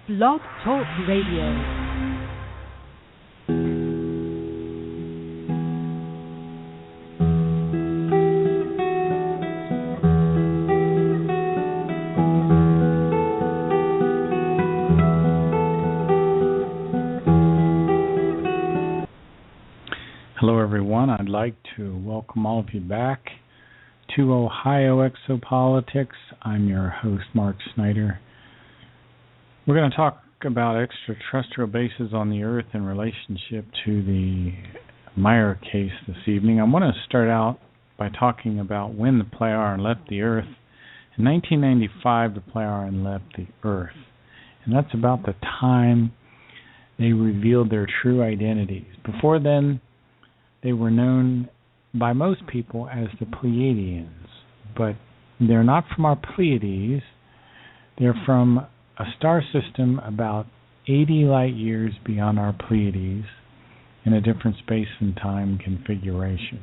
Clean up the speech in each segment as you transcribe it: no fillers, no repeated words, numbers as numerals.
Blog Talk Radio. Hello everyone, I'd like to welcome all of you back to Ohio Exopolitics. I'm your host, Mark Snyder. We're going to talk about extraterrestrial bases on the Earth in relationship to the Meyer case this evening. I want to start out by talking about when the Plejarens left the Earth. In 1995, the Plejarens left the Earth, and that's about the time they revealed their true identities. Before then, they were known by most people as the Pleiadians, but they're not from our Pleiades. They're from a star system about 80 light years beyond our Pleiades in a different space and time configuration.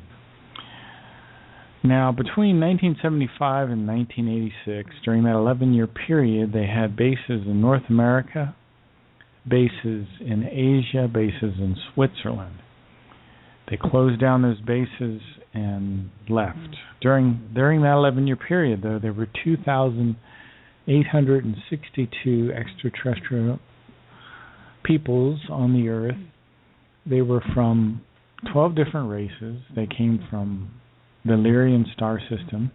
Now, between 1975 and 1986, during that 11-year period, they had bases in North America, bases in Asia, bases in Switzerland. They closed down those bases and left. During that 11-year period, though, there were 2,862 extraterrestrial peoples on the Earth. They were from 12 different races. They came from the Lyrian star system.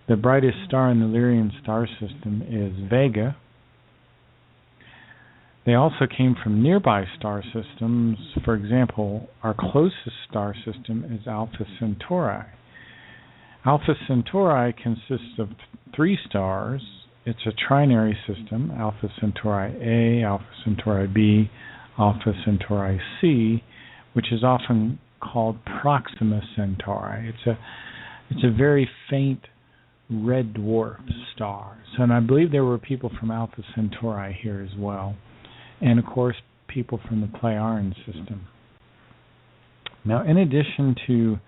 The brightest star in the Lyrian star system is Vega. They also came from nearby star systems. For example, our closest star system is Alpha Centauri. Alpha Centauri consists of 3 stars. It's a trinary system, Alpha Centauri A, Alpha Centauri B, Alpha Centauri C, which is often called Proxima Centauri. It's a very faint red dwarf star. So, and I believe there were people from Alpha Centauri here as well. And, of course, people from the Plejarens system. Now, in addition to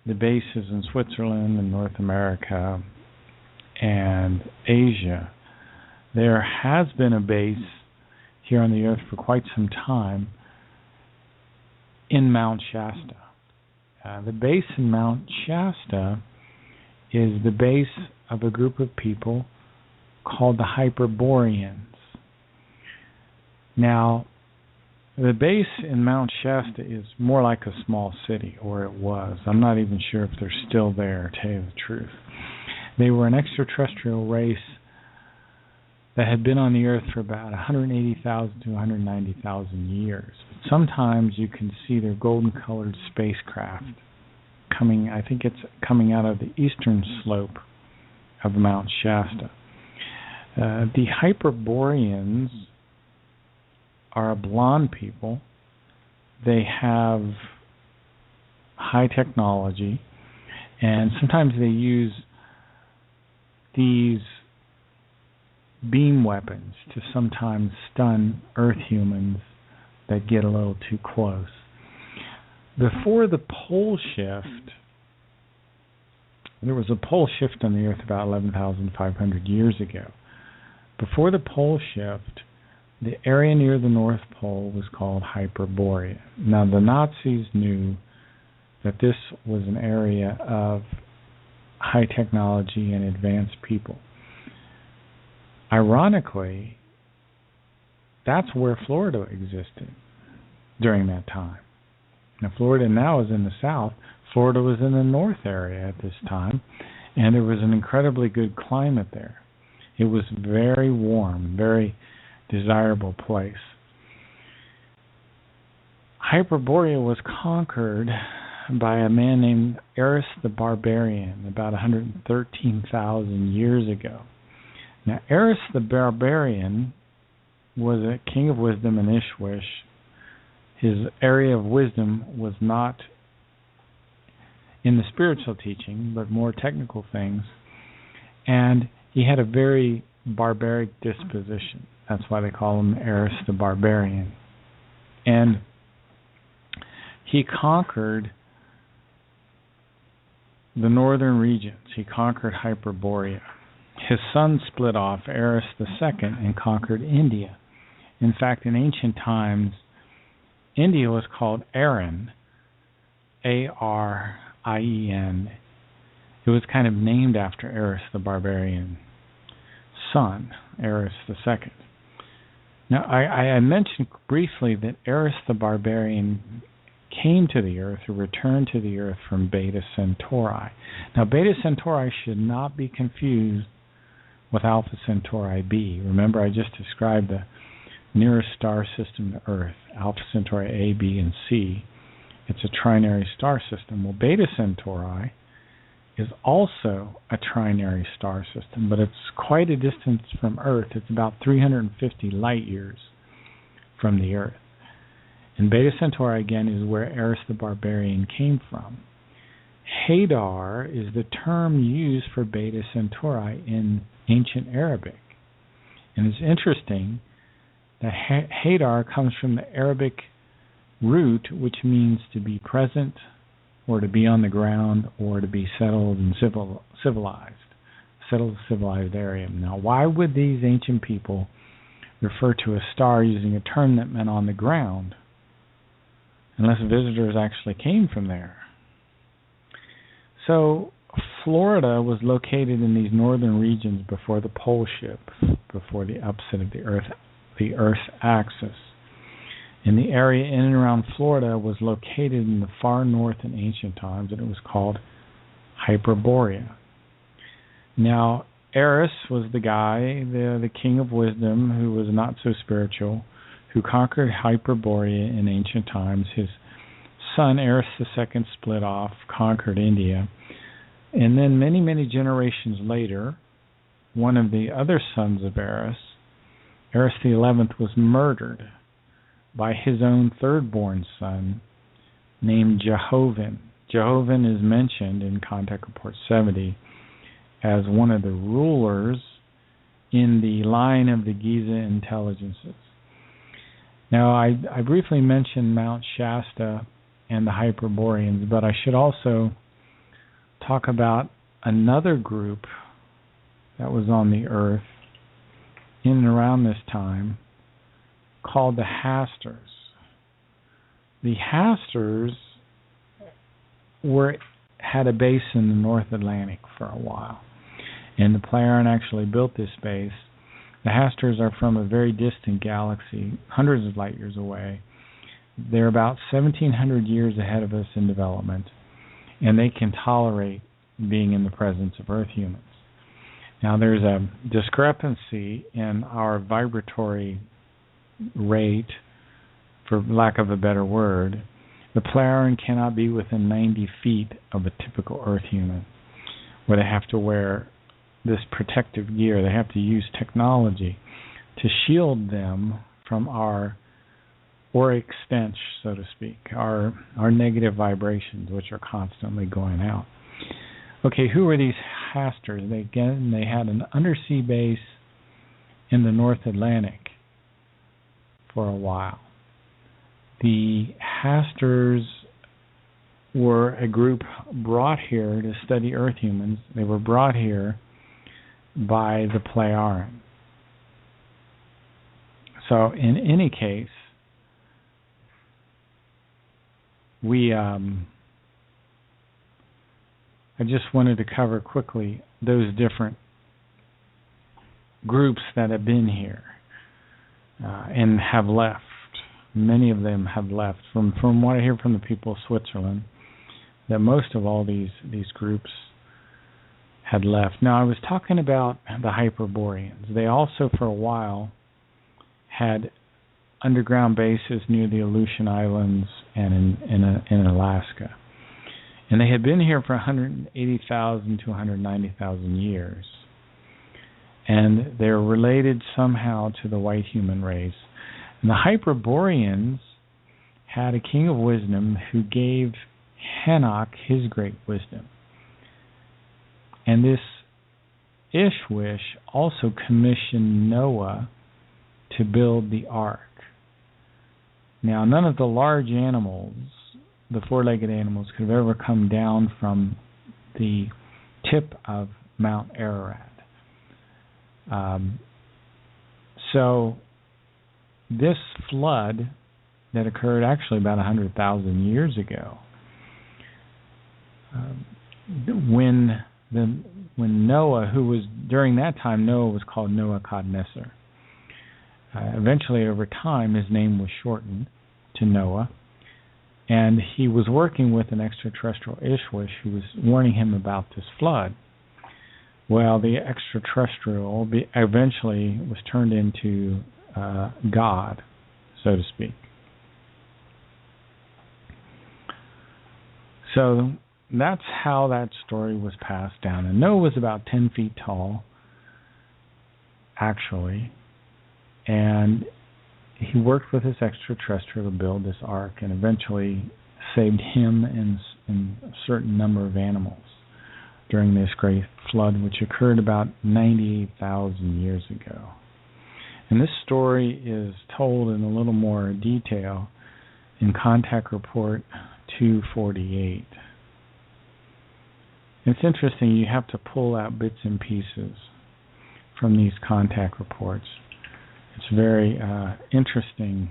the bases in Switzerland and North America and Asia, there has been a base here on the Earth for quite some time in Mount Shasta. The base in Mount Shasta is the base of a group of people called the Hyperboreans. Now, the base in Mount Shasta is more like a small city, or it was. I'm not even sure if they're still there, to tell you the truth. They were an extraterrestrial race that had been on the Earth for about 180,000 to 190,000 years. But sometimes you can see their golden-colored spacecraft coming, I think it's coming out of the eastern slope of Mount Shasta. The Hyperboreans are a blonde people. They have high technology, and sometimes they use these beam weapons to sometimes stun Earth humans that get a little too close. Before the pole shift, there was a pole shift on the Earth about 11,500 years ago. Before the pole shift, the area near the North Pole was called Hyperborea. Now, the Nazis knew that this was an area of high technology and advanced people. Ironically, that's where Florida existed during that time. Now, Florida now is in the south. Florida was in the north area at this time, and there was an incredibly good climate there. It was very warm, very desirable place. Hyperborea was conquered by a man named Eris the Barbarian about 113,000 years ago. Now, Eris the Barbarian was a king of wisdom in Ishwish. His area of wisdom was not in the spiritual teaching, but more technical things. And he had a very barbaric disposition. That's why they call him Eris the Barbarian. And he conquered the northern regions. He conquered Hyperborea. His son split off, Eris II, and conquered India. In fact, in ancient times, India was called Arien, Arien. It was kind of named after Eris the barbarian son, Eris II. Now, I mentioned briefly that Eris the barbarian came to the Earth, or returned to the Earth from Beta Centauri. Now, Beta Centauri should not be confused with Alpha Centauri b. Remember, I just described the nearest star system to Earth, Alpha Centauri A, B, and C. It's a trinary star system. Well, Beta Centauri is also a trinary star system, but it's quite a distance from Earth. It's about 350 light years from the Earth. And Beta Centauri, again, is where Eris the Barbarian came from. Hadar is the term used for Beta Centauri in ancient Arabic. And it's interesting that Hadar comes from the Arabic root, which means to be present, or to be on the ground, or to be settled and civilized area. Now, why would these ancient people refer to a star using a term that meant on the ground, unless visitors actually came from there? So, Florida was located in these northern regions before the pole shift, before the upset of the Earth's axis. And the area in and around Florida was located in the far north in ancient times, and it was called Hyperborea. Now, Eris was the guy, the king of wisdom, who was not so spiritual, who conquered Hyperborea in ancient times. His son, Eris II, split off, conquered India. And then many, many generations later, one of the other sons of Eris, Eris XI, was murdered by his own third-born son named Jehovin. Jehovin is mentioned in Contact Report 70 as one of the rulers in the line of the Giza intelligences. Now, I briefly mentioned Mount Shasta and the Hyperboreans, but I should also talk about another group that was on the Earth in and around this time, called the Hasters. The Hasters had a base in the North Atlantic for a while, and the Plejarens actually built this base. The Hasters are from a very distant galaxy, hundreds of light years away. They're about 1,700 years ahead of us in development, and they can tolerate being in the presence of Earth humans. Now, there's a discrepancy in our vibratory rate, for lack of a better word. The Plejaren cannot be within 90 feet of a typical Earth human, where they have to wear this protective gear. They have to use technology to shield them from our auric stench, so to speak, our negative vibrations, which are constantly going out. Okay, who are these Hasters? They had an undersea base in the North Atlantic for a while. The Hasters were a group brought here to study Earth humans. They were brought here by the Plejarens. So, in any case, I just wanted to cover quickly those different groups that have been here and have left. Many of them have left. From what I hear from the people of Switzerland, that most of all these groups had left. Now, I was talking about the Hyperboreans. They also, for a while, had underground bases near the Aleutian Islands and in Alaska. And they had been here for 180,000 to 190,000 years. And they're related somehow to the white human race. And the Hyperboreans had a king of wisdom who gave Enoch his great wisdom. And this Ishwish also commissioned Noah to build the ark. Now, none of the large animals, the four-legged animals, could have ever come down from the tip of Mount Ararat. So this flood that occurred actually about 100,000 years ago, when Noah, who was, during that time, Noah was called Noah Codnesser. Eventually, over time, his name was shortened to Noah, and he was working with an extraterrestrial Ishwish who was warning him about this flood. Well, the extraterrestrial eventually was turned into God, so to speak. So that's how that story was passed down. And Noah was about 10 feet tall, actually, and he worked with this extraterrestrial to build this ark and eventually saved him and a certain number of animals during this great flood, which occurred about 98,000 years ago. And this story is told in a little more detail in Contact Report 248. It's interesting, you have to pull out bits and pieces from these contact reports. It's very interesting.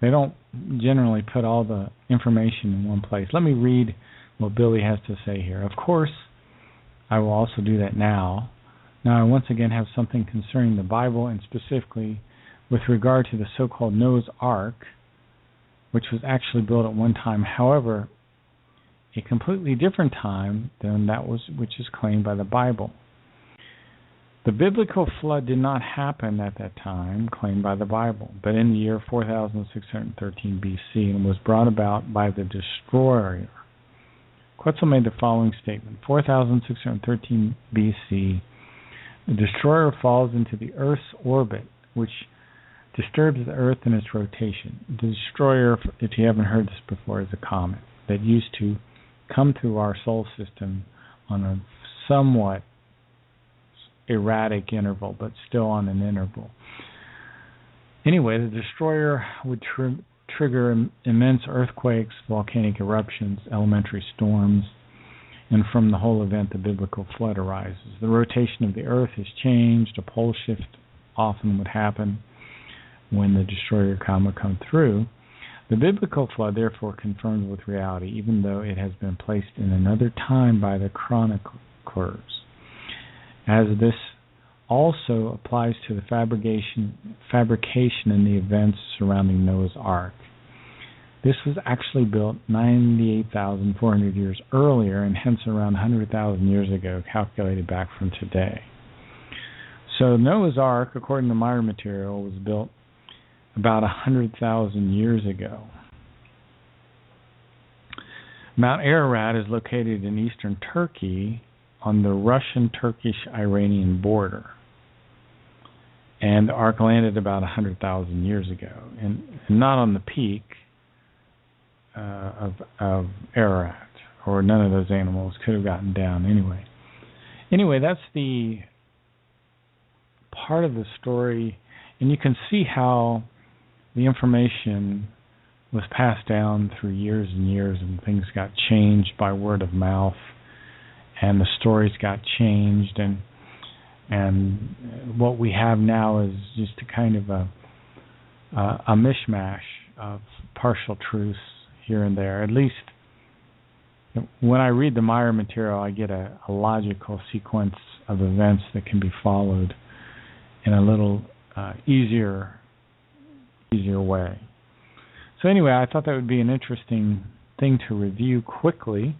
They don't generally put all the information in one place. Let me read what Billy has to say here. Of course, I will also do that now. Now I once again have something concerning the Bible, and specifically with regard to the so-called Noah's Ark, which was actually built at one time. However, a completely different time than that which is claimed by the Bible. The biblical flood did not happen at that time claimed by the Bible, but in the year 4613 BC, and was brought about by the destroyer. Quetzal made the following statement: 4613 BC, the destroyer falls into the Earth's orbit, which disturbs the Earth in its rotation. The destroyer, if you haven't heard this before, is a comet that used to come through our solar system on a somewhat erratic interval, but still on an interval. Anyway, the destroyer would trigger immense earthquakes, volcanic eruptions, elementary storms, and from the whole event, the biblical flood arises. The rotation of the Earth is changed. A pole shift often would happen when the destroyer comet come through. The biblical flood, therefore, confirms with reality, even though it has been placed in another time by the chroniclers, as this also applies to the fabrication in the events surrounding Noah's Ark. This was actually built 98,400 years earlier, and hence around 100,000 years ago, calculated back from today. So Noah's Ark, according to Meyer material, was built about 100,000 years ago. Mount Ararat is located in eastern Turkey on the Russian-Turkish-Iranian border. And the Ark landed about 100,000 years ago, and not on the peak of Ararat, or none of those animals could have gotten down anyway. Anyway, that's the part of the story, and you can see how the information was passed down through years and years, and things got changed by word of mouth, and the stories got changed, and what we have now is just a kind of a mishmash of partial truths here and there. At least when I read the Meyer material, I get a logical sequence of events that can be followed in a little easier way. So anyway, I thought that would be an interesting thing to review quickly.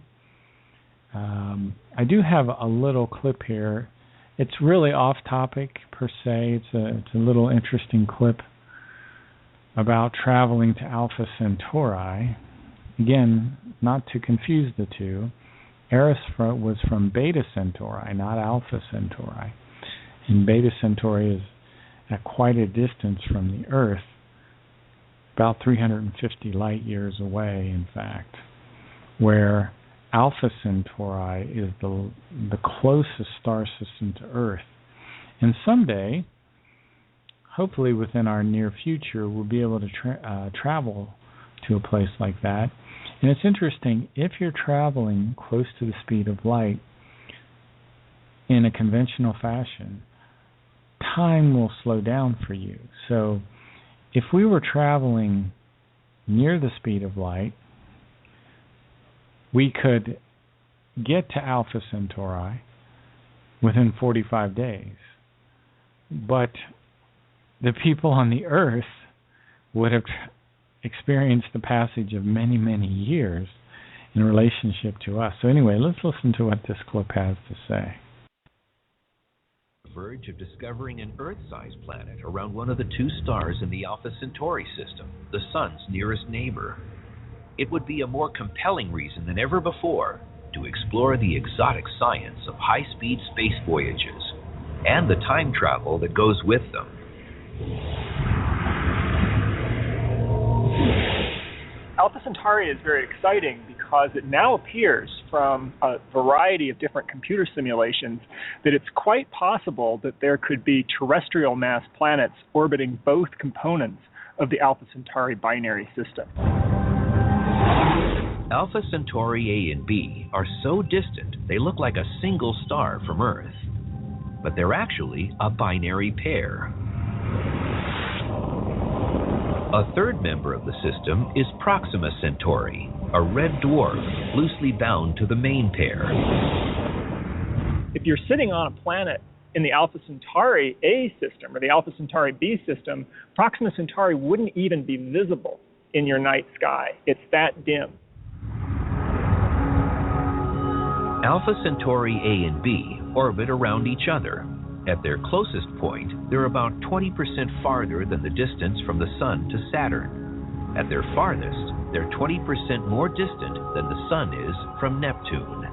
I do have a little clip here. It's really off topic per se. It's a little interesting clip about traveling to Alpha Centauri. Again, not to confuse the two. Eris was from Beta Centauri, not Alpha Centauri. And Beta Centauri is at quite a distance from the Earth, about 350 light years away, in fact, where Alpha Centauri is the closest star system to Earth. And someday, hopefully within our near future, we'll be able to travel to a place like that. And it's interesting, if you're traveling close to the speed of light in a conventional fashion, time will slow down for you. So if we were traveling near the speed of light, we could get to Alpha Centauri within 45 days. But the people on the Earth would have experienced the passage of many, many years in relationship to us. So anyway, let's listen to what this clip has to say. Verge of discovering an Earth-sized planet around one of the two stars in the Alpha Centauri system, the Sun's nearest neighbor. It would be a more compelling reason than ever before to explore the exotic science of high-speed space voyages and the time travel that goes with them. Alpha Centauri is very exciting because it now appears from a variety of different computer simulations that it's quite possible that there could be terrestrial mass planets orbiting both components of the Alpha Centauri binary system. Alpha Centauri A and B are so distant they look like a single star from Earth, but they're actually a binary pair. A third member of the system is Proxima Centauri, a red dwarf loosely bound to the main pair. If you're sitting on a planet in the Alpha Centauri A system or the Alpha Centauri B system, Proxima Centauri wouldn't even be visible in your night sky. It's that dim. Alpha Centauri A and B orbit around each other. At their closest point, they're about 20% farther than the distance from the Sun to Saturn. At their farthest, they're 20% more distant than the Sun is from Neptune.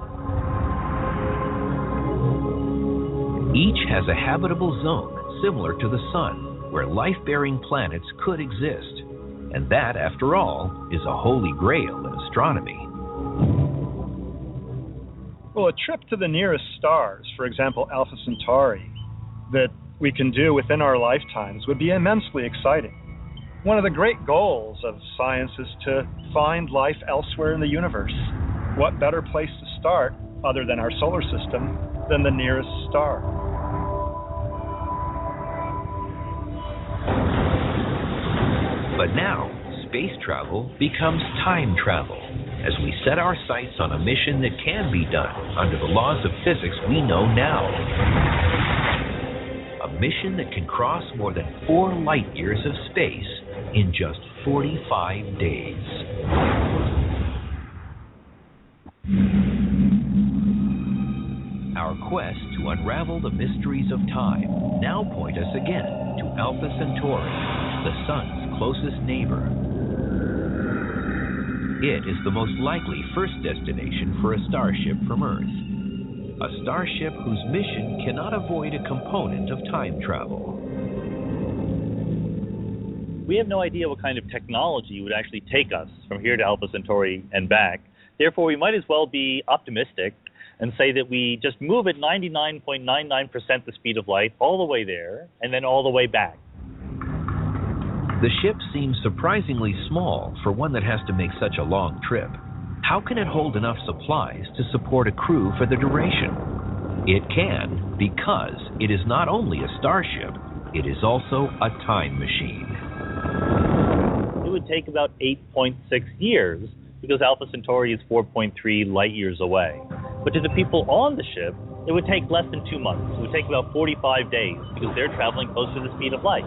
Each has a habitable zone similar to the Sun, where life-bearing planets could exist. And that, after all, is a holy grail in astronomy. Well, a trip to the nearest stars, for example, Alpha Centauri, that we can do within our lifetimes would be immensely exciting. One of the great goals of science is to find life elsewhere in the universe. What better place to start, other than our solar system, than the nearest star? But now, space travel becomes time travel, as we set our sights on a mission that can be done under the laws of physics we know now. A mission that can cross more than 4 light years of space in just 45 days. Our quest to unravel the mysteries of time now point us again to Alpha Centauri, the Sun's closest neighbor. It is the most likely first destination for a starship from Earth. A starship whose mission cannot avoid a component of time travel. We have no idea what kind of technology would actually take us from here to Alpha Centauri and back. Therefore, we might as well be optimistic and say that we just move at 99.99% the speed of light all the way there and then all the way back. The ship seems surprisingly small for one that has to make such a long trip. How can it hold enough supplies to support a crew for the duration? It can, because it is not only a starship, it is also a time machine. It would take about 8.6 years, because Alpha Centauri is 4.3 light years away. But to the people on the ship, it would take less than 2 months. It would take about 45 days, because they're traveling close to the speed of light.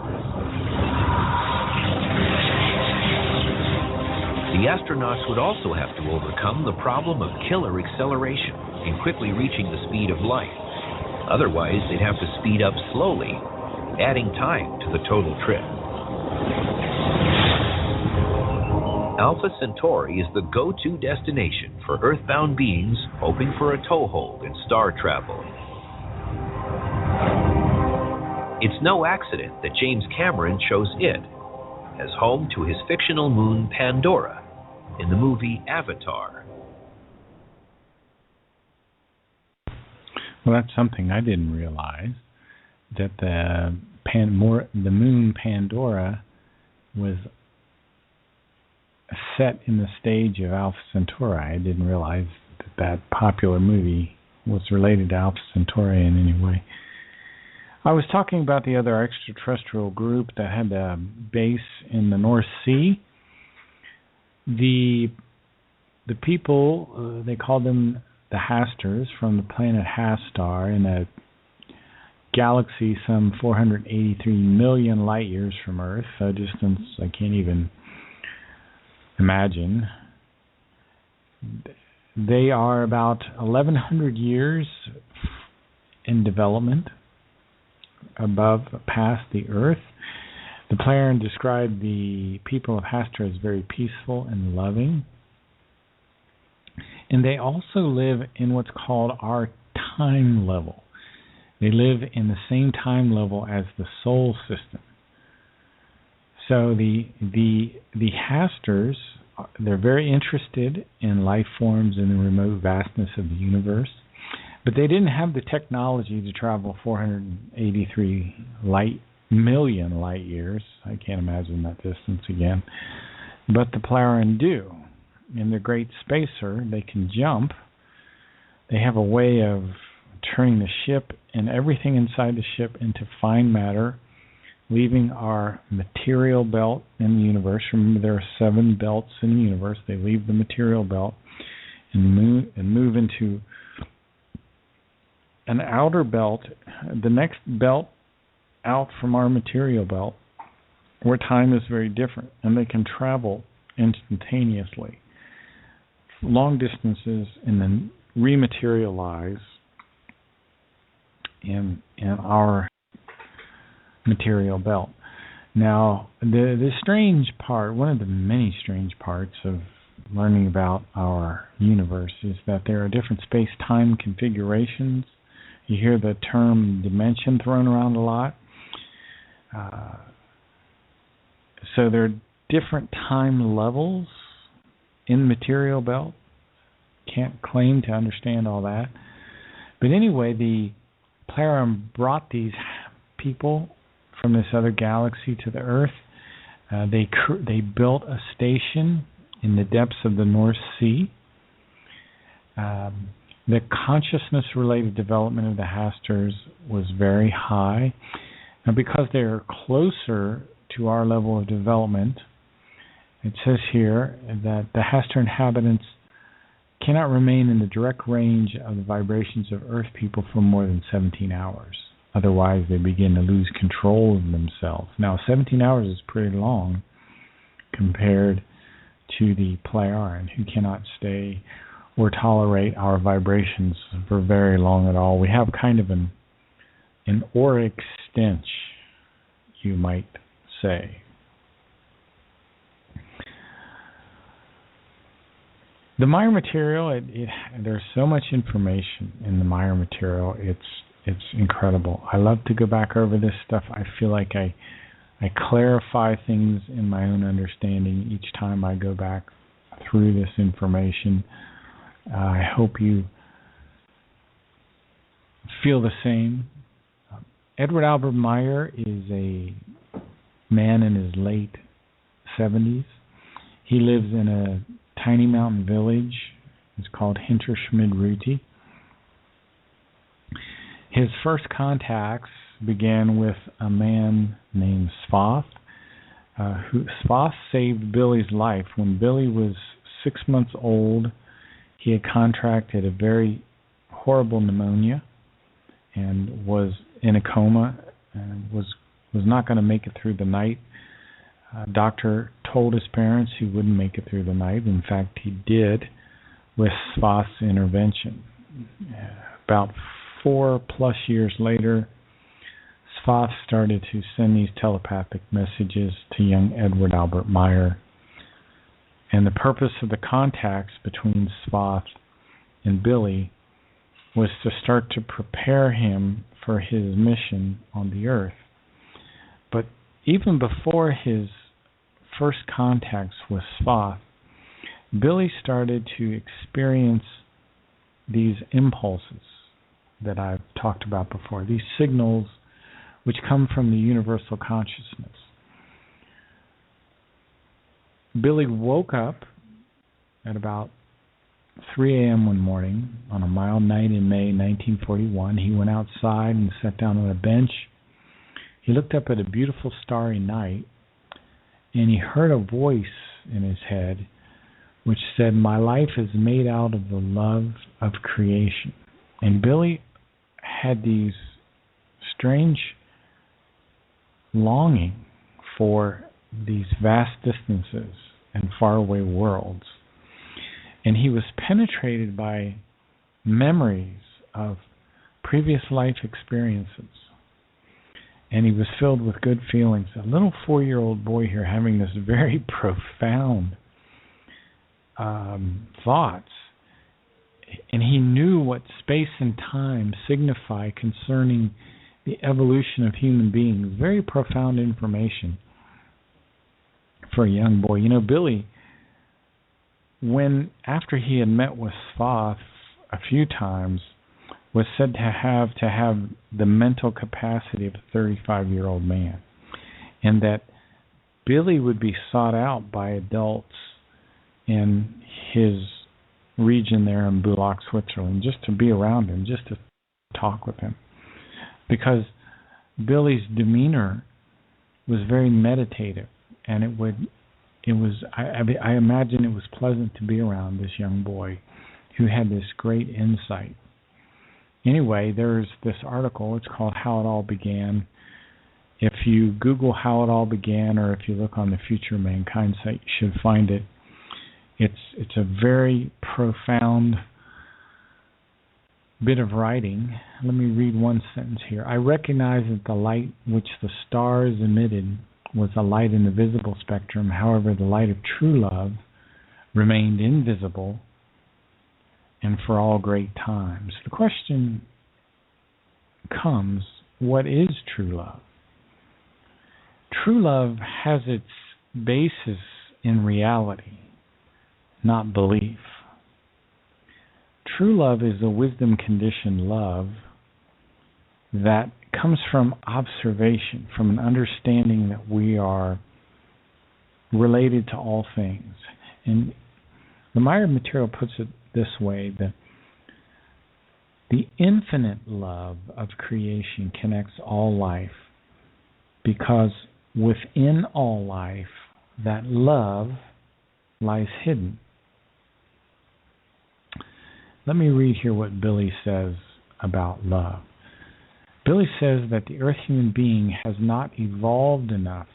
The astronauts would also have to overcome the problem of killer acceleration in quickly reaching the speed of light. Otherwise, they'd have to speed up slowly, adding time to the total trip. Alpha Centauri is the go-to destination for Earthbound beings hoping for a toehold in star travel. It's no accident that James Cameron chose it as home to his fictional moon Pandora in the movie Avatar. Well, that's something I didn't realize, that the moon Pandora was set in the stage of Alpha Centauri. I didn't realize that popular movie was related to Alpha Centauri in any way. I was talking about the other extraterrestrial group that had a base in the North Sea. The people, they called them the Hasters, from the planet Hastar in a galaxy some 483 million light years from Earth, a distance I can't even imagine. They are about 1,100 years in development past the Earth. The Plejarens described the people of Hastar as very peaceful and loving. And they also live in what's called our time level. They live in the same time level as the Sol system. So the Hasters, they're very interested in life forms in the remote vastness of the universe, but they didn't have the technology to travel 483 million light years. I can't imagine that distance again. But the Plejarens do. In their great spacer, they can jump. They have a way of turning the ship and everything inside the ship into fine matter, leaving our material belt in the universe. Remember, there are 7 belts in the universe. They leave the material belt and move into an outer belt, the next belt out from our material belt, where time is very different, and they can travel instantaneously long distances and then rematerialize in our material belt. Now, the strange part, one of the many strange parts of learning about our universe, is that there are different space-time configurations. You hear the term dimension thrown around a lot. So there are different time levels in the material belt. Can't claim to understand all that. But anyway, the Plejarens brought these people from this other galaxy to the Earth. They built a station in the depths of the North Sea. The consciousness-related development of the Hasters was very high. And because they are closer to our level of development, it says here that the Hastar inhabitants cannot remain in the direct range of the vibrations of Earth people for more than 17 hours. Otherwise, they begin to lose control of themselves. Now, 17 hours is pretty long compared to the Plejarens, who cannot stay or tolerate our vibrations for very long at all. We have kind of an auric stench, you might say. The Maya material, there's so much information in the Maya material. It's incredible. I love to go back over this stuff. I feel like I clarify things in my own understanding each time I go back through this information. I hope you feel the same. Edward Albert Meyer is a man in his late 70s. He lives in a tiny mountain village. It's called Hinterschmid-Ruti. His first contacts began with a man named Svath. Svath saved Billy's life. When Billy was 6 months old, he had contracted a very horrible pneumonia and was in a coma and was not going to make it through the night. Doctor told his parents he wouldn't make it through the night. In fact, he did with Svath's intervention. About 4+ years later, Svath started to send these telepathic messages to young Edward Albert Meyer. And the purpose of the contacts between Svath and Billy was to start to prepare him for his mission on the Earth. But even before his first contacts with Svath, Billy started to experience these impulses that I've talked about before, these signals which come from the universal consciousness. Billy woke up at about 3 a.m. one morning on a mild night in May 1941. He went outside and sat down on a bench He looked up at a beautiful starry night, and he heard a voice in his head which said, "My life is made out of the love of creation." And Billy had these strange longing for these vast distances and faraway worlds. And he was penetrated by memories of previous life experiences. And he was filled with good feelings. A little 4-year-old boy here having this very profound thoughts. And he knew what space and time signify concerning the evolution of human beings. Very profound information for a young boy. You know, Billy, after he had met with Thoth a few times, was said to have the mental capacity of a 35-year-old man, and that Billy would be sought out by adults in his region there in Bulak, Switzerland, just to be around him, just to talk with him, because Billy's demeanor was very meditative, and I imagine it was pleasant to be around this young boy who had this great insight. Anyway, there's this article. It's called How It All Began. If you Google How It All Began, or if you look on the Future Mankind site, you should find it. It's a very profound bit of writing. Let me read one sentence here. "I recognize that the light which the stars emitted was a light in the visible spectrum. However, the light of true love remained invisible and for all great times." The question comes, what is true love? True love has its basis in reality, not belief. True love is a wisdom-conditioned love that comes from observation, from an understanding that we are related to all things. And the Meyer material puts it this way, that the infinite love of creation connects all life, because within all life, that love lies hidden. Let me read here what Billy says about love. Billy says that the Earth human being has not evolved enough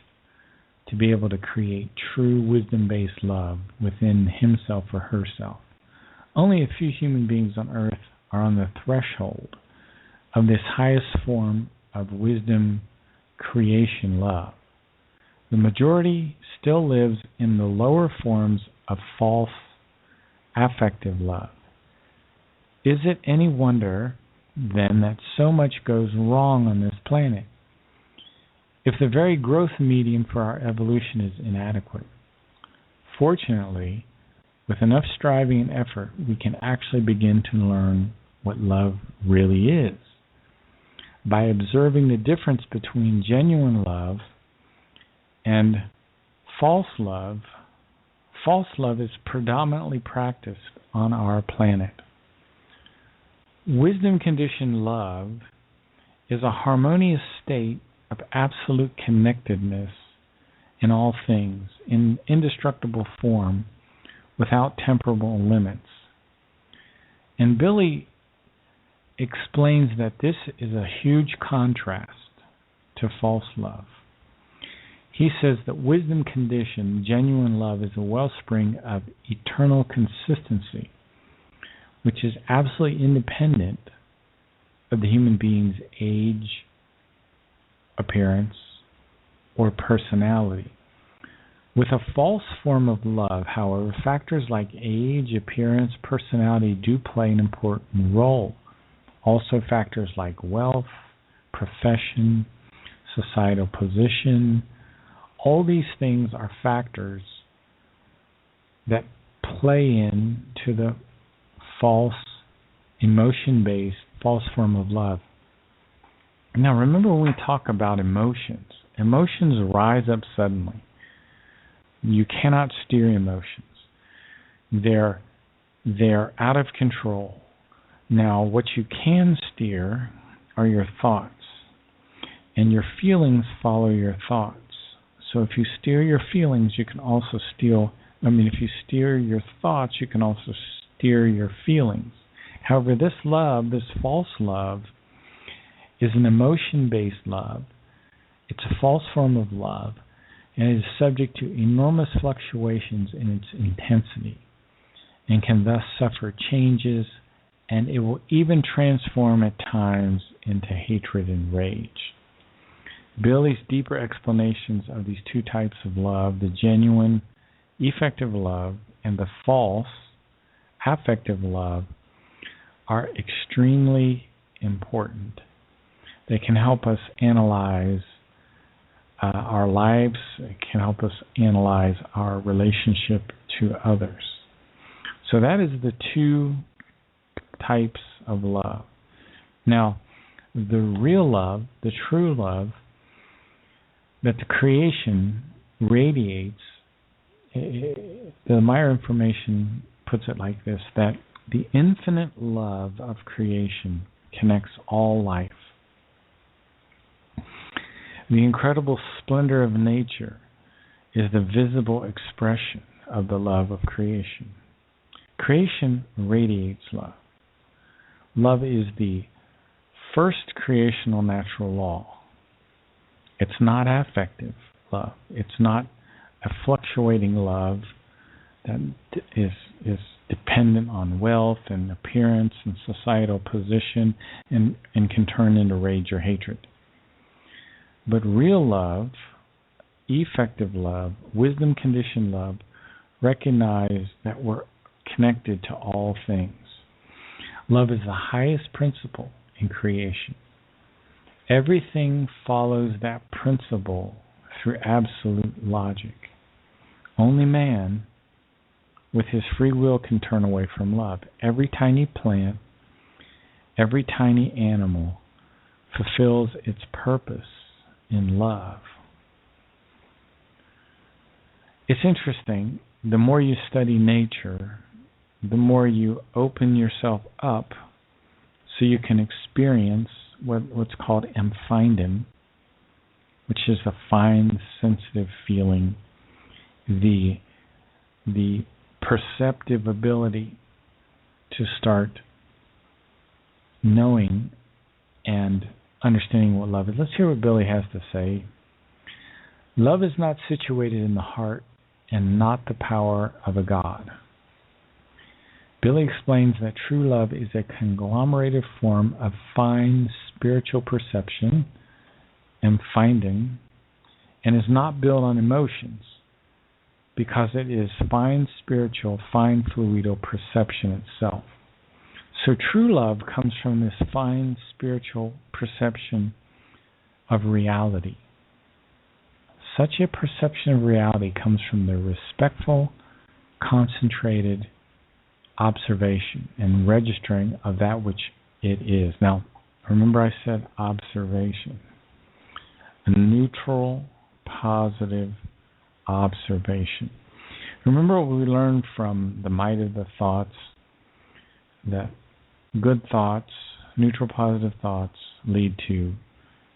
to be able to create true wisdom-based love within himself or herself. Only a few human beings on Earth are on the threshold of this highest form of wisdom creation love. The majority still lives in the lower forms of false affective love. Is it any wonder, then, that so much goes wrong on this planet? If the very growth medium for our evolution is inadequate, fortunately, with enough striving and effort, we can actually begin to learn what love really is. By observing the difference between genuine love and false love is predominantly practiced on our planet. Wisdom-conditioned love is a harmonious state of absolute connectedness in all things, in indestructible form, without temporal limits. And Billy explains that this is a huge contrast to false love. He says that wisdom-conditioned, genuine love is a wellspring of eternal consistency, which is absolutely independent of the human being's age, appearance, or personality. With a false form of love, however, factors like age, appearance, personality do play an important role. Also factors like wealth, profession, societal position, all these things are factors that play into the false, emotion-based, false form of love. Now remember, when we talk about emotions rise up suddenly. You cannot steer emotions. They're out of control. Now, what you can steer are your thoughts. And your feelings follow your thoughts. So if you steer your feelings, you can also if you steer your thoughts, you can also steer your feelings. However, this love, this false love, is an emotion-based love. It's a false form of love, and it is subject to enormous fluctuations in its intensity, and can thus suffer changes, and it will even transform at times into hatred and rage. Billy's deeper explanations of these two types of love, the genuine, effective love, and the false, affective love, are extremely important. They can help us analyze our lives. It can help us analyze our relationship to others. So that is the two types of love. Now, the real love, the true love, that the creation radiates, the Meyer information puts it like this, that the infinite love of creation connects all life. The incredible splendor of nature is the visible expression of the love of creation. Creation radiates love. Love is the first creational natural law. It's not affective love. It's not a fluctuating love that is dependent on wealth and appearance and societal position and can turn into rage or hatred. But real love, effective love, wisdom-conditioned love, recognize that we're connected to all things. Love is the highest principle in creation. Everything follows that principle through absolute logic. Only man, with his free will, can turn away from love. Every tiny plant, every tiny animal fulfills its purpose in love. It's interesting, the more you study nature, the more you open yourself up so you can experience what's called empfinden, which is a fine, sensitive feeling, the perceptive ability to start knowing and understanding what love is. Let's hear what Billy has to say. Love is not situated in the heart and not the power of a god. Billy explains that true love is a conglomerated form of fine spiritual perception, empfinden, and is not built on emotions because it is fine spiritual, fine fluidal perception itself. So true love comes from this fine spiritual perception of reality. Such a perception of reality comes from the respectful, concentrated observation and registering of that which it is. Now, remember I said observation. A neutral, positive observation. Remember what we learned from the might of the thoughts, that good thoughts, neutral, positive thoughts lead to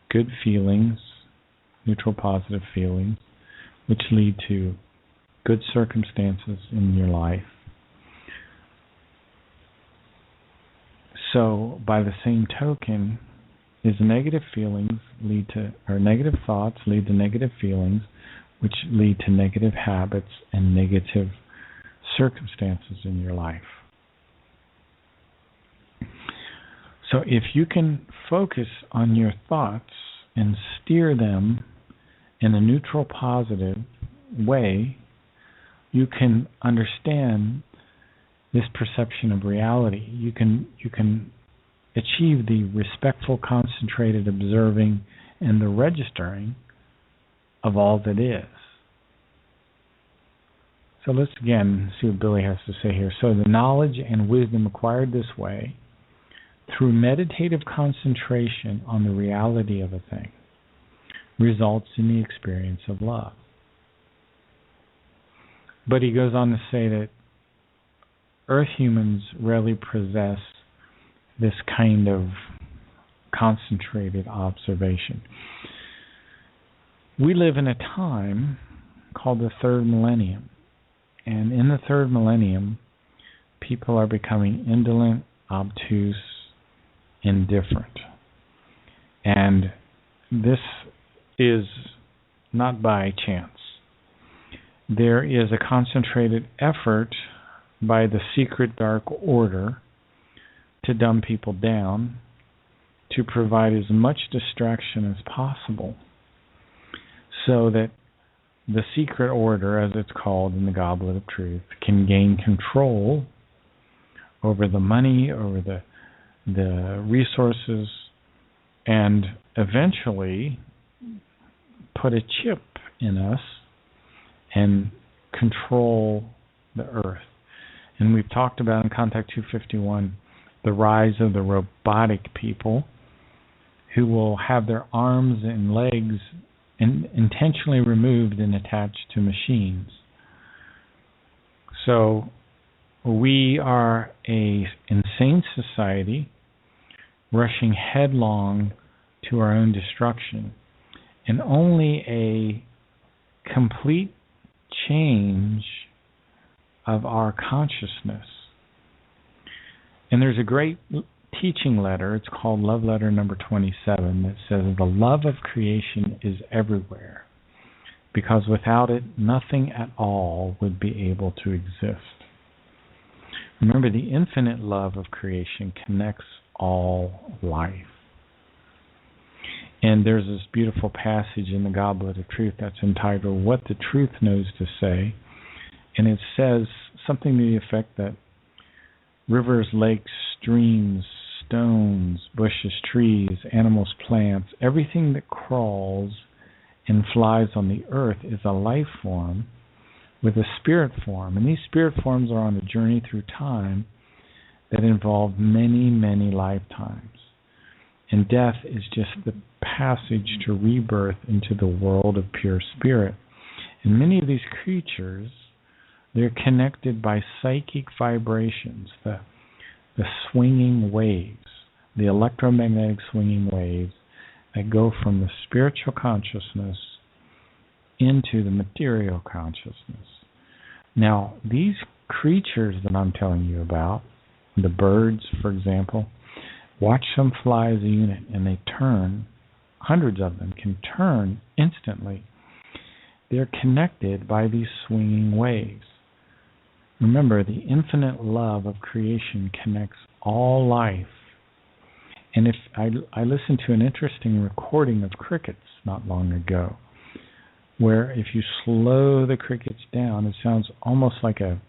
good feelings, neutral, positive feelings, which lead to good circumstances in your life. So, by the same token, is negative feelings lead to, or negative thoughts lead to negative feelings, which lead to negative habits and negative circumstances in your life. So if you can focus on your thoughts and steer them in a neutral, positive way, you can understand this perception of reality. You can achieve the respectful, concentrated observing and the registering of all that is. So let's again see what Billy has to say here. So the knowledge and wisdom acquired this way, through meditative concentration on the reality of a thing, results in the experience of love. But he goes on to say that Earth humans rarely possess this kind of concentrated observation. We live in a time called the third millennium. And in the third millennium, people are becoming indolent, obtuse, indifferent. And this is not by chance. There is a concentrated effort by the secret dark order to dumb people down, to provide as much distraction as possible, so that the secret order, as it's called in the Goblet of Truth, can gain control over the money, over the resources, and eventually put a chip in us and control the earth. And we've talked about in Contact 251 the rise of the robotic people who will have their arms and legs intentionally removed and attached to machines. So we are an insane society rushing headlong to our own destruction, and only a complete change of our consciousness. And there's a great teaching letter, it's called Love Letter number 27, that says the love of creation is everywhere, because without it, nothing at all would be able to exist. Remember, the infinite love of creation connects all life. And there's this beautiful passage in the Goblet of Truth that's entitled, What the Truth Knows to Say. And it says something to the effect that rivers, lakes, streams, stones, bushes, trees, animals, plants, everything that crawls and flies on the earth is a life form with a spirit form. And these spirit forms are on a journey through time that involve many, many lifetimes. And death is just the passage to rebirth into the world of pure spirit. And many of these creatures, they're connected by psychic vibrations, the swinging waves, the electromagnetic swinging waves that go from the spiritual consciousness into the material consciousness. Now, these creatures that I'm telling you about, the birds, for example, watch them fly as a unit, and they turn, hundreds of them can turn instantly. They're connected by these swinging waves. Remember, the infinite love of creation connects all life. And if I listened to an interesting recording of crickets not long ago, where if you slow the crickets down, it sounds almost like a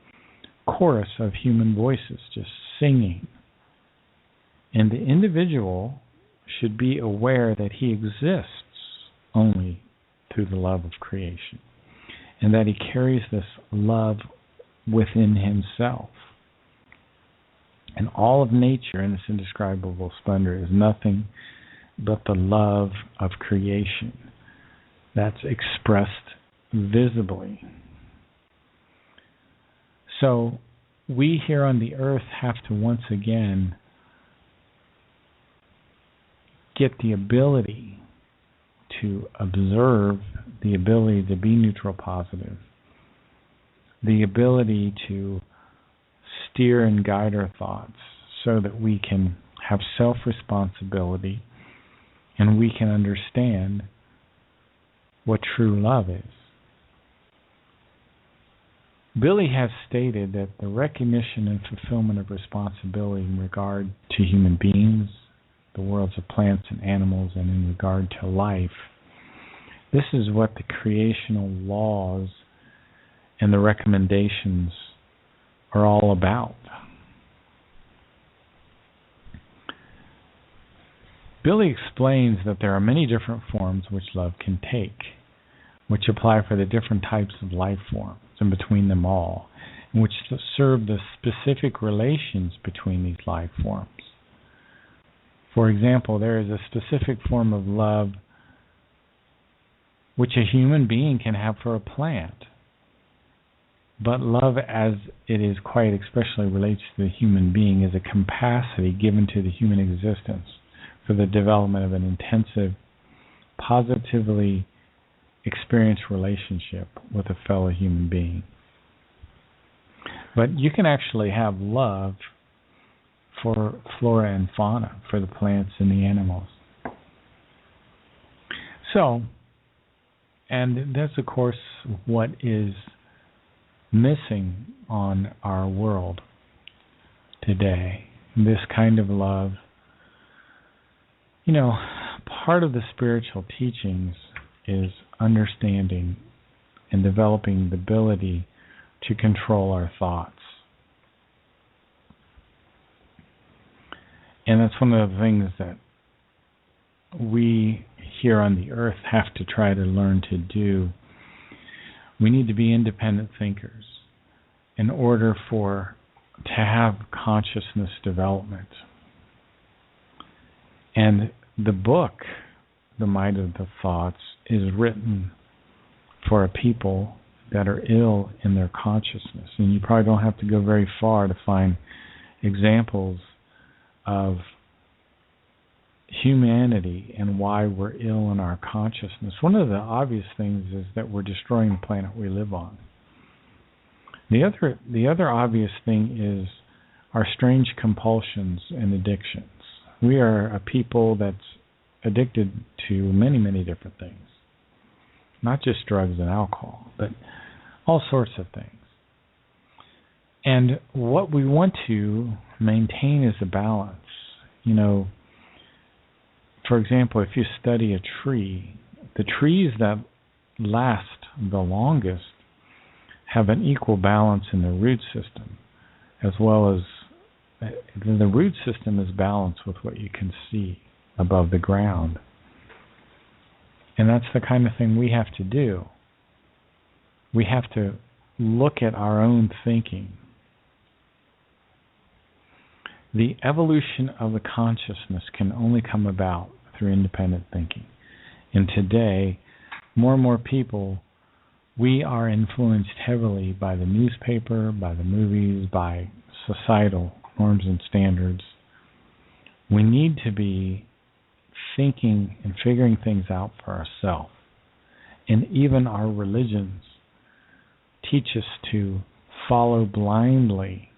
chorus of human voices just singing. And the individual should be aware that he exists only through the love of creation, and that he carries this love within himself. And all of nature in its indescribable splendor is nothing but the love of creation that's expressed visibly. So we here on the earth have to once again get the ability to observe, the ability to be neutral positive, the ability to steer and guide our thoughts so that we can have self-responsibility and we can understand what true love is. Billy has stated that the recognition and fulfillment of responsibility in regard to human beings, the worlds of plants and animals, and in regard to life, this is what the creational laws and the recommendations are all about. Billy explains that there are many different forms which love can take, which apply for the different types of life forms and between them all, and which serve the specific relations between these life forms. For example, there is a specific form of love which a human being can have for a plant. But love, as it is quite especially relates to the human being, is a capacity given to the human existence for the development of an intensive, positively experience relationship with a fellow human being. But you can actually have love for flora and fauna, for the plants and the animals. So, and that's of course what is missing on our world today. This kind of love. You know, part of the spiritual teachings is understanding and developing the ability to control our thoughts. And that's one of the things that we here on the earth have to try to learn to do. We need to be independent thinkers in order to have consciousness development. And the book, The Might of the Thoughts, is written for a people that are ill in their consciousness. And you probably don't have to go very far to find examples of humanity and why we're ill in our consciousness. One of the obvious things is that we're destroying the planet we live on. The other obvious thing is our strange compulsions and addictions. We are a people that's addicted to many, many different things. Not just drugs and alcohol, but all sorts of things. And what we want to maintain is a balance. You know, for example, if you study a tree, the trees that last the longest have an equal balance in the root system, as well as the root system is balanced with what you can see above the ground. And that's the kind of thing we have to do. We have to look at our own thinking. The evolution of the consciousness can only come about through independent thinking. And today, more and more people, we are influenced heavily by the newspaper, by the movies, by societal norms and standards. We need to be thinking and figuring things out for ourselves. And even our religions teach us to follow blindly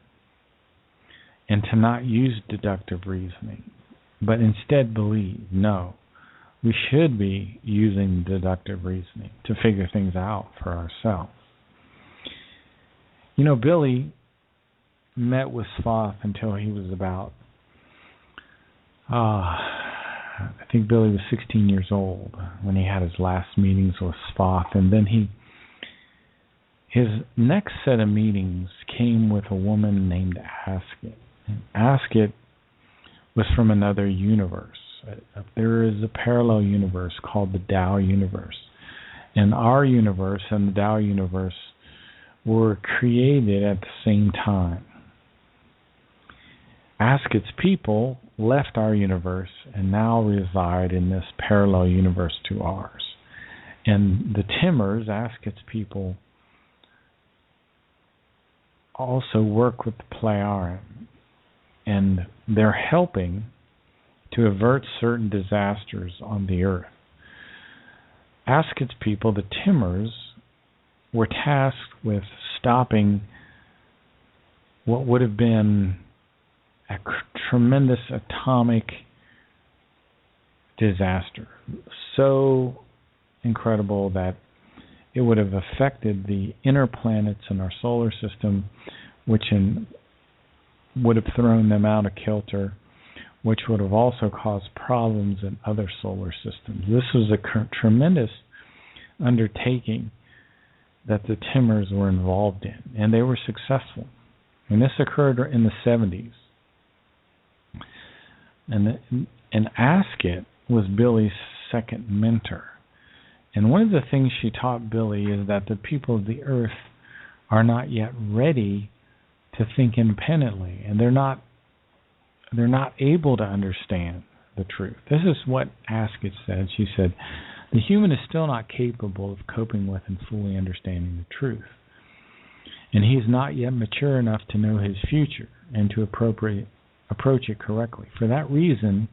and to not use deductive reasoning, but instead believe. No, we should be using deductive reasoning to figure things out for ourselves. You know, Billy met with Spoth until he was about, I think Billy was 16 years old when he had his last meetings with Spoth, and then his next set of meetings came with a woman named Asket. And Asket was from another universe. There is a parallel universe called the Tao universe. And our universe and the Tao universe were created at the same time. Asket's people left our universe and now reside in this parallel universe to ours. And the Timmers, Asket's people, also work with the Plejarens. And they're helping to avert certain disasters on the earth. Asket's people, the Timmers, were tasked with stopping what would have been a tremendous atomic disaster. So incredible that it would have affected the inner planets in our solar system, which would have thrown them out of kilter, which would have also caused problems in other solar systems. This was a tremendous undertaking that the Timmers were involved in, and they were successful. And this occurred in the 70s. And Asket was Billy's second mentor. And one of the things she taught Billy is that the people of the earth are not yet ready to think independently, and they're not able to understand the truth. This is what Asket said. She said, the human is still not capable of coping with and fully understanding the truth. And he's not yet mature enough to know his future and to approach it correctly. For that reason,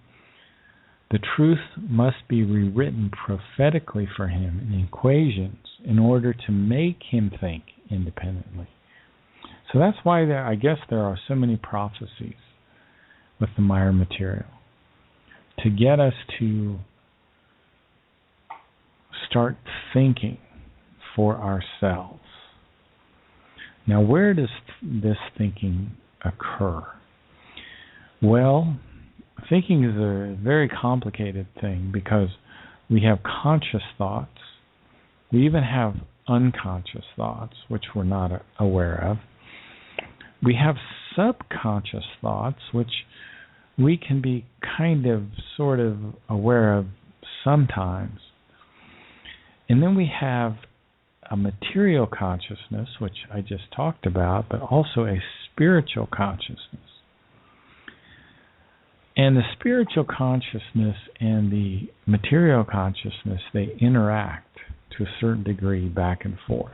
The truth must be rewritten prophetically for him in equations in order to make him think independently. So that's why I guess there are so many prophecies with the Maya material, to get us to start thinking for ourselves. Now, where does this thinking occur? Well, thinking is a very complicated thing because we have conscious thoughts. We even have unconscious thoughts, which we're not aware of. We have subconscious thoughts, which we can be kind of, sort of aware of sometimes. And then we have a material consciousness, which I just talked about, but also a spiritual consciousness. And the spiritual consciousness and the material consciousness, they interact to a certain degree back and forth.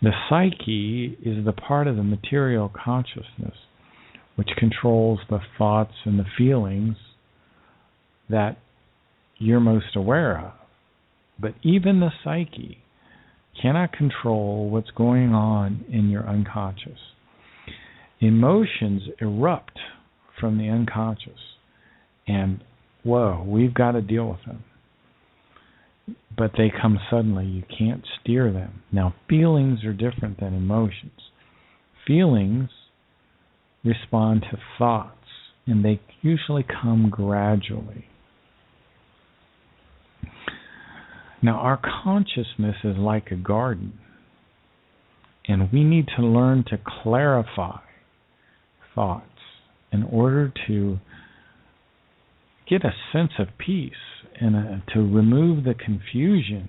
The psyche is the part of the material consciousness which controls the thoughts and the feelings that you're most aware of. But even the psyche cannot control what's going on in your unconscious. Emotions erupt from the unconscious, and whoa, we've got to deal with them. But they come suddenly. You can't steer them. Now, feelings are different than emotions. Feelings respond to thoughts, and they usually come gradually. Now, our consciousness is like a garden, and we need to learn to clarify thoughts in order to get a sense of peace and to remove the confusion.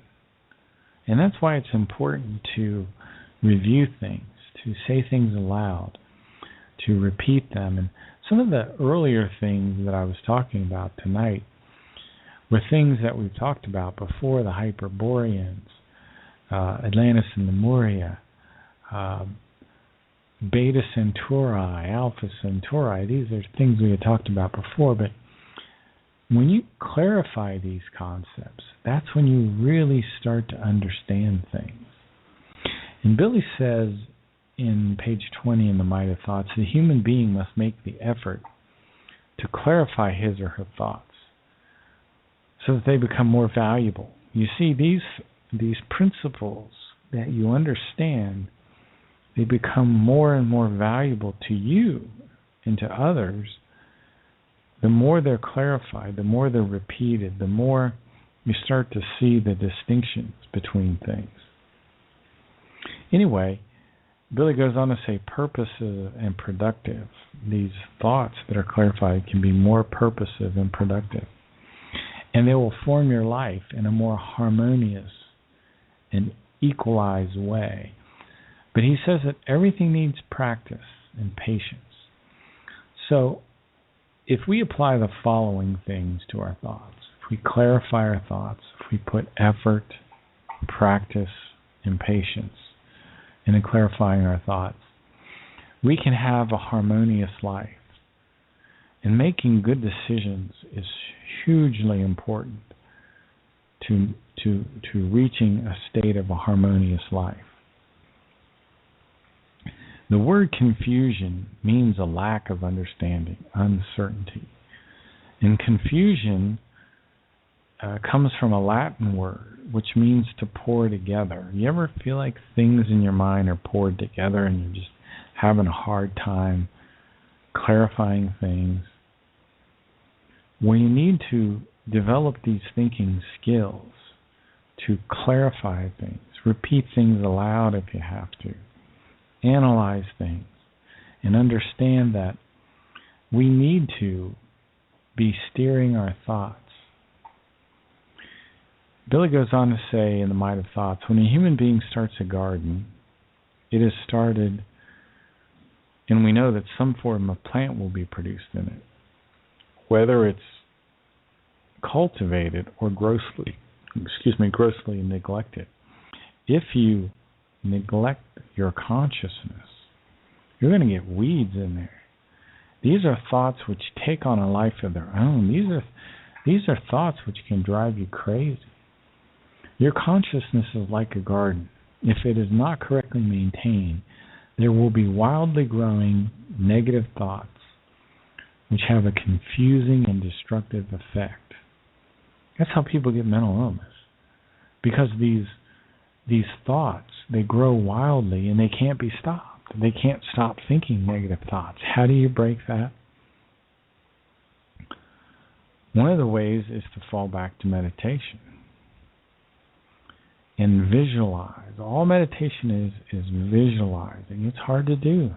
And that's why it's important to review things, to say things aloud, to repeat them. And some of the earlier things that I was talking about tonight were things that we've talked about before: the Hyperboreans, Atlantis and Lemuria, Beta Centauri, Alpha Centauri. These are things we had talked about before, but when you clarify these concepts, that's when you really start to understand things. And Billy says in page 20 in the Might of Thoughts, the human being must make the effort to clarify his or her thoughts so that they become more valuable. You see, these principles that you understand, they become more and more valuable to you and to others. The more they're clarified, the more they're repeated, the more you start to see the distinctions between things. Anyway, Billy goes on to say purposive and productive. These thoughts that are clarified can be more purposive and productive, and they will form your life in a more harmonious and equalized way. But he says that everything needs practice and patience. So, if we apply the following things to our thoughts, if we clarify our thoughts, if we put effort, practice, and patience into clarifying our thoughts, we can have a harmonious life. And making good decisions is hugely important to reaching a state of a harmonious life. The word confusion means a lack of understanding, uncertainty. And confusion comes from a Latin word, which means to pour together. You ever feel like things in your mind are poured together and you're just having a hard time clarifying things? When you need to develop these thinking skills to clarify things, repeat things aloud if you have to, analyze things, and understand that we need to be steering our thoughts. Billy goes on to say in the Might of Thoughts, when a human being starts a garden, it is started, and we know that some form of plant will be produced in it, whether it's cultivated or grossly neglected. If you neglect your consciousness, you're going to get weeds in there. These are thoughts which take on a life of their own. These are These are thoughts which can drive you crazy. Your consciousness is like a garden. If it is not correctly maintained, there will be wildly growing negative thoughts which have a confusing and destructive effect. That's how people get mental illness. Because these thoughts, they grow wildly and they can't be stopped. They can't stop thinking negative thoughts. How do you break that? One of the ways is to fall back to meditation and visualize. All meditation is visualizing. It's hard to do.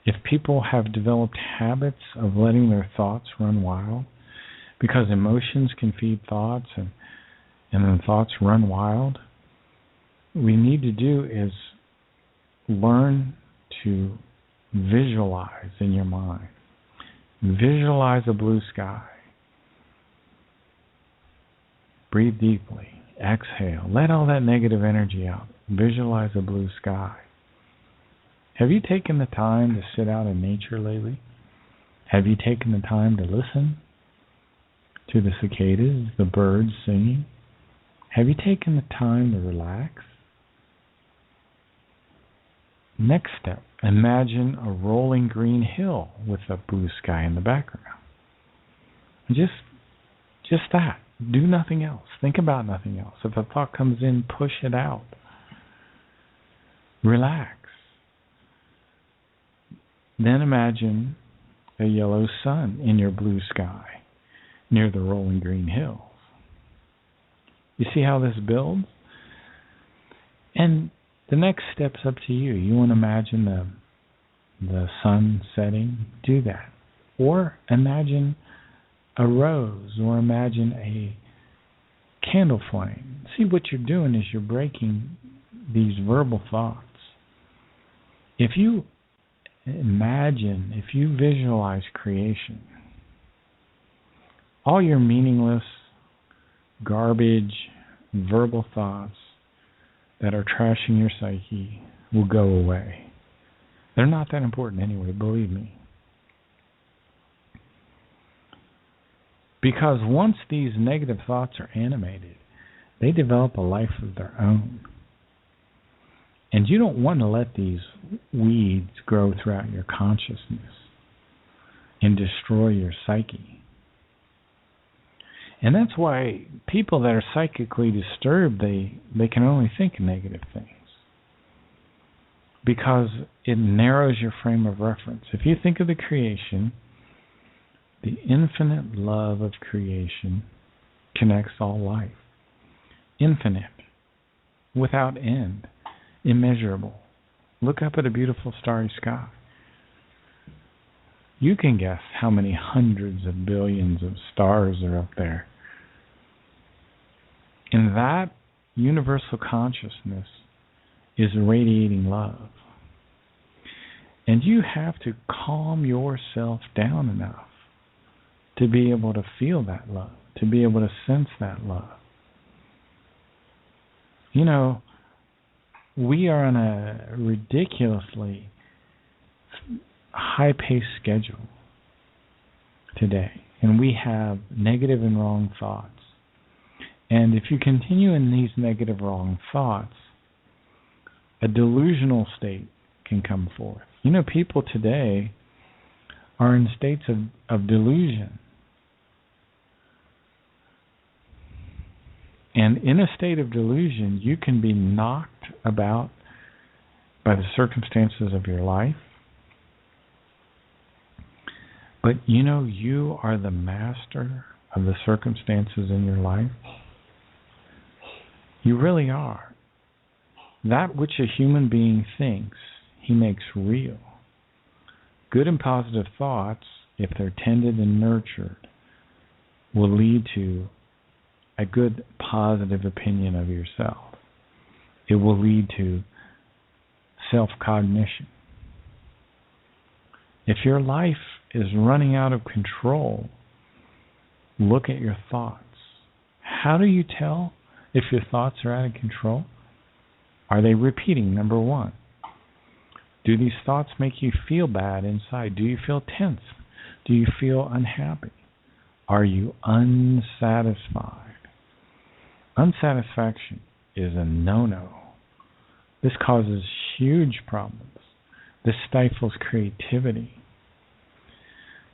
If people have developed habits of letting their thoughts run wild, because emotions can feed thoughts and then thoughts run wild, what we need to do is learn to visualize in your mind. Visualize a blue sky. Breathe deeply. Exhale. Let all that negative energy out. Visualize a blue sky. Have you taken the time to sit out in nature lately? Have you taken the time to listen to the cicadas, the birds singing? Have you taken the time to relax? Next step, imagine a rolling green hill with a blue sky in the background. Just that. Do nothing else. Think about nothing else. If a thought comes in, push it out. Relax. Then imagine a yellow sun in your blue sky near the rolling green hills. You see how this builds? And the next step's up to you. You want to imagine the sun setting? Do that. Or imagine a rose, or imagine a candle flame. See, what you're doing is you're breaking these verbal thoughts. If you imagine, if you visualize creation, all your meaningless, garbage, verbal thoughts that are trashing your psyche will go away. They're not that important anyway, believe me. Because once these negative thoughts are animated, they develop a life of their own. And you don't want to let these weeds grow throughout your consciousness and destroy your psyche. And that's why people that are psychically disturbed, they can only think negative things. Because it narrows your frame of reference. If you think of the creation, the infinite love of creation connects all life. Infinite, without end, immeasurable. Look up at a beautiful starry sky. You can guess how many hundreds of billions of stars are up there. And that universal consciousness is radiating love. And you have to calm yourself down enough to be able to feel that love, to be able to sense that love. You know, we are on a ridiculously high-paced schedule today, and we have negative and wrong thoughts. And if you continue in these negative, wrong thoughts, a delusional state can come forth. You know, people today are in states of delusion. And in a state of delusion, you can be knocked about by the circumstances of your life. But you know, you are the master of the circumstances in your life. You really are. That which a human being thinks, he makes real. Good and positive thoughts, if they're tended and nurtured, will lead to a good, positive opinion of yourself. It will lead to self-cognition. If your life is running out of control, look at your thoughts. How do you tell if your thoughts are out of control? Are they repeating, number one? Do these thoughts make you feel bad inside? Do you feel tense? Do you feel unhappy? Are you unsatisfied? Unsatisfaction is a no-no. This causes huge problems. This stifles creativity.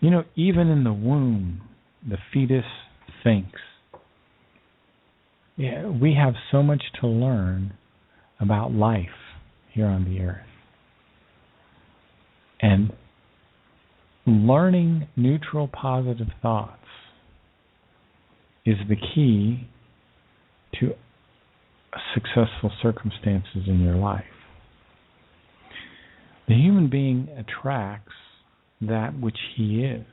You know, even in the womb, the fetus thinks. Yeah, we have so much to learn about life here on the earth. And learning neutral, positive thoughts is the key to successful circumstances in your life. The human being attracts that which he is.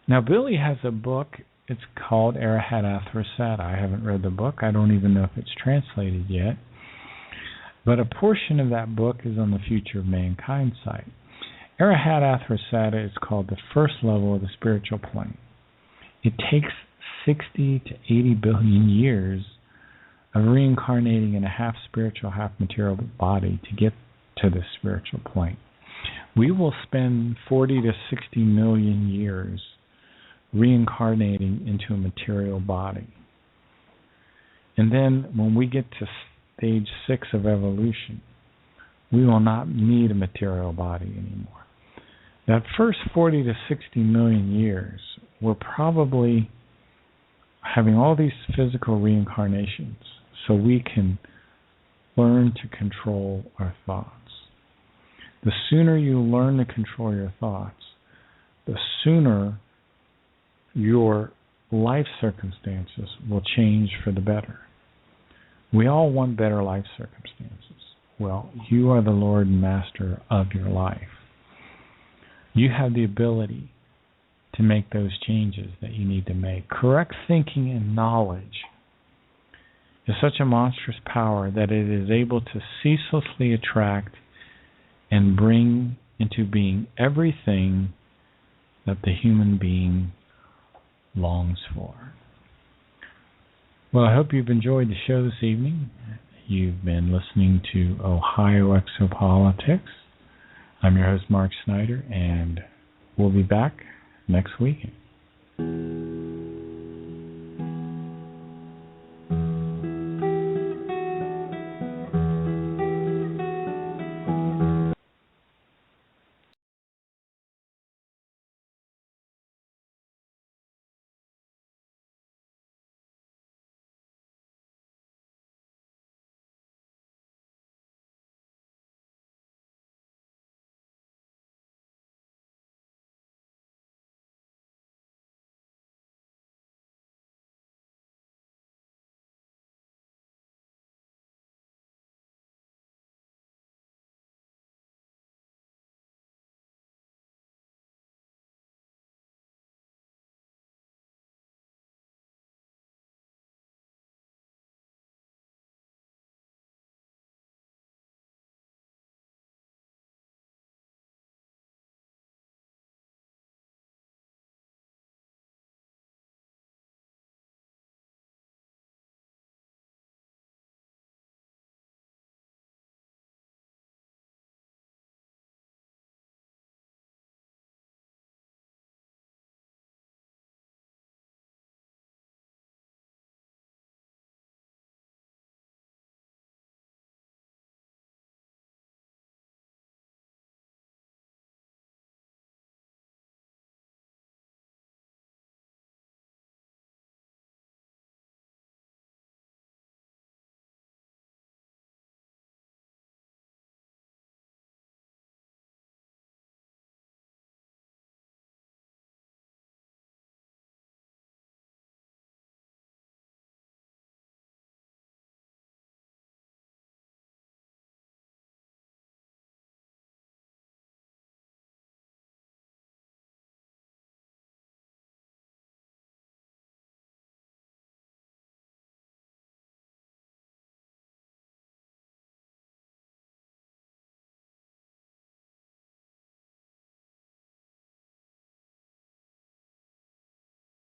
Now, Billy has a book. It's called Arahat Athrasat. I haven't read the book. I don't even know if it's translated yet. But a portion of that book is on the Future of Mankind site. Arahat Athrasata is called the first level of the spiritual plane. It takes 60 to 80 billion years of reincarnating in a half spiritual, half material body to get to this spiritual plane. We will spend 40 to 60 million years reincarnating into a material body. And then when we get to stage 6 of evolution, we will not need a material body anymore. That first 40 to 60 million years, we're probably having all these physical reincarnations so we can learn to control our thoughts. The sooner you learn to control your thoughts, the sooner your life circumstances will change for the better. We all want better life circumstances. Well, you are the Lord and Master of your life. You have the ability to make those changes that you need to make. Correct thinking and knowledge is such a monstrous power that it is able to ceaselessly attract and bring into being everything that the human being longs for. Well, I hope you've enjoyed the show this evening. You've been listening to Ohio Exopolitics. I'm your host, Mark Snyder, and we'll be back next week.